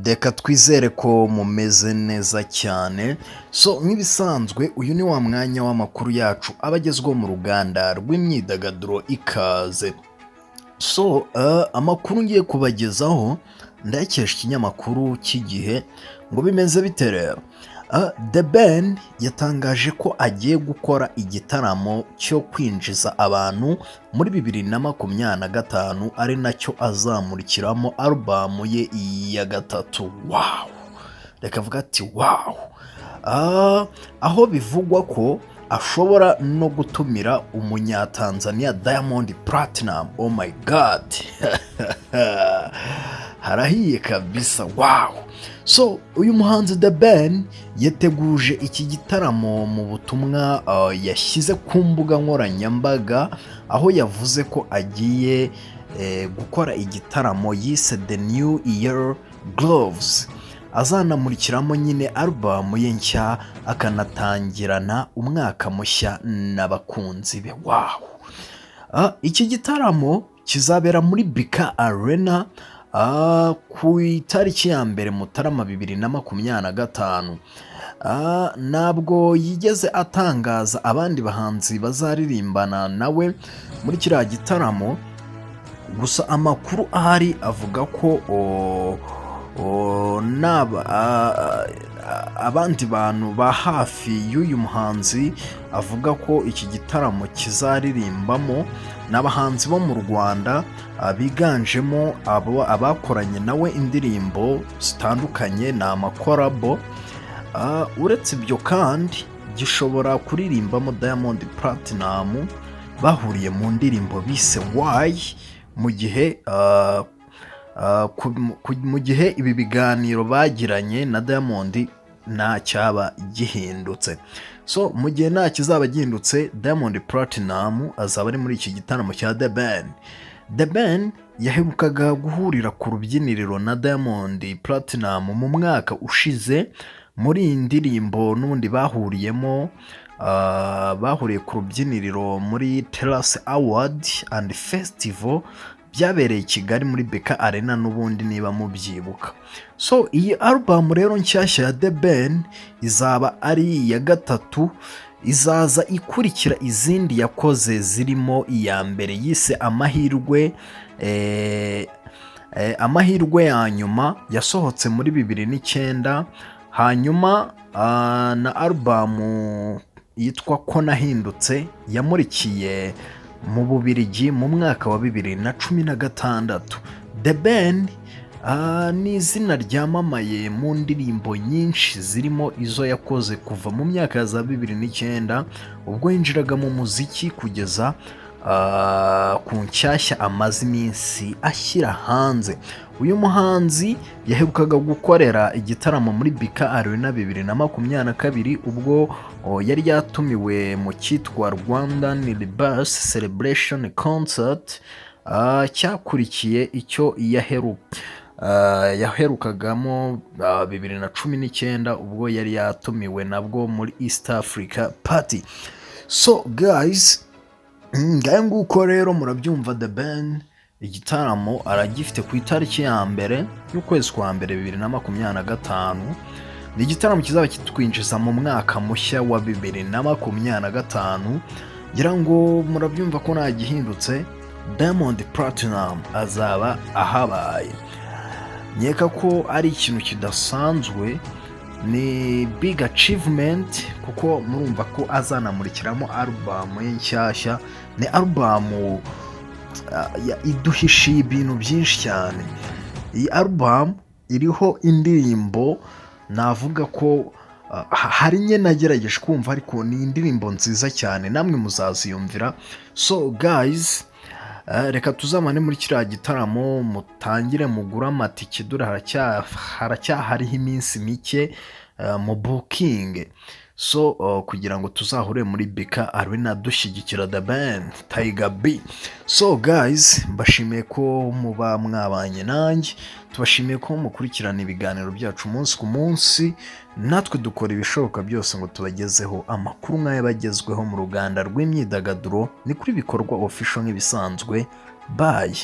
Reka twizere ko mumeze neza cyane. Nk'ibisanzwe uyu ni wa mwanya w'amakuru yacu aba agezweho mu ruganda rw'imyidagaduro ikaze. Amakuru ngiye kubagezaho ndayakesha ikinyamakuru cy'igihe ngo bimeze bite rero. The Ben yatangaje ko agiye gukora igitaramo cyo kwinjiza abantu muri 2025 ari nacyo azamurikiramo alubamu ye ya gatatu. Wow! Reka avuga ati wow! Aho bivugwa ko ashobora no gutumira umunyatanzania Diamond Platinum. Oh my God! Harahiye kabisa. Wow! Uyu muhanzi The Ben yateguje iki gitaramo mu butumwa yashyize ku mbuga nkoranyambaga, aho yavuze ko agiye gukora igitaramo yise The New Year Gloves, azanamurikiramo nyine alubamu ye nshya, akanatangirana umwaka mushya n'abakunzi be. Wow! Iki gitaramo kizabera muri BK Arena ku itariki ya mbere Mutarama 2025. Ntabwo yigeze atangaza abandi bahanzi bazaririmbana nawe muri kiriya gitaramo, gusa amakuru ahari avuga ko abandi bantu ba hafi y'uyu muhanzi avuga ko iki gitaramo kizaririmbamo n'abahanzi bo mu Rwanda biganjemo abakoranye nawe indirimbo zitandukanye, ni amakorabo. Uretse ibyo kandi gishobora kuririmbamo Diamond Platinum bahuriye mu ndirimbo bise Why, mu gihe ibi biganiro bagiranye na Diamond nta cyaba gihindutse. Mu gihe nta kizaba gihindutse, Diamond Platinum azaba ari muri iki gitaramo cya The Ben. The Ben yaherukaga guhurira ku rubyiniriro na Diamond Platinum mu mwaka ushize muri iyi ndirimbo n'ubundi bahuriyemo. Bahuriye ku rubyiniriro muri Terrace Award and Festival byabereye i Kigali muri BK Arena n'ubundi niba mubyibuka. Iyi album rero nshyashya ya The Ben izaba ari iya gatatu, izaza ikurikira izindi yakoze zirimo iya mbere yise Amahirwe ya nyuma yasohotse muri 2009, hanyuma na album yitwa Ko Nahindutse yamurikiye mu Bubiligi mu mwaka wa 2016. The Ben ni izina ryamamaye mu ndirimbo nyinshi zirimo izo yakoze kuva mu myaka ya za 2009 ubwo yinjiraga mu muziki kugeza ku nshyashya amaze iminsi ashyira hanze. Uyu muhanzi yaherukaga gukorera igitaramo muri BK Arena 2022 ubwo yari yatumiwe mu cyitwa Rwandan Rebirth Celebration Concert, cyakurikiye icyo yaherukagamo 2019 ubwo yari yatumiwe nabwo muri East Africa Party. Guys, ngahe nguko rero murabyumva. The Ben igitaramo aragifite ku itariki ya mbere y'ukwezi kwa mbere 2025. Ni igitaramo kizaba kitwinjiza mu mwaka mushya wa 2025. Ngira ngo murabyumva ko nta gihindutse, Diamond Platinum azaba ahabaye. Nyeka ko ari ikintu kidasanzwe, ni big achievement, kuko murumva ko azanamurikiramo alubamu ye nshyashya. Ni alubamu iduhishiye ibintu byinshi cyane. Iyi alubamu iriho indirimbo navuga ko hari nke nagerageje kumva, ariko ni indirimbo nziza cyane, namwe muzaziyumvira. Guys, reka tuzamane muri kiriya gitaramo, mutangire mugura amatike, dore haracyahariho iminsi mike mu booking. Kugira ngo tuzahure muri BK Arena dushyigikira The Ben Tiger B. Guys, mbashimiye ko muba mwabanye nanjye, tubashimiye ko mukurikirana ibiganiro byacu umunsi ku munsi. Natwe dukora ibishoboka byose ngo tubagezeho amakuru nk'aya bagezweho mu ruganda rw'imyidagaduro. Ni kuri Bikorwa Official nk'ibisanzwe. Bye.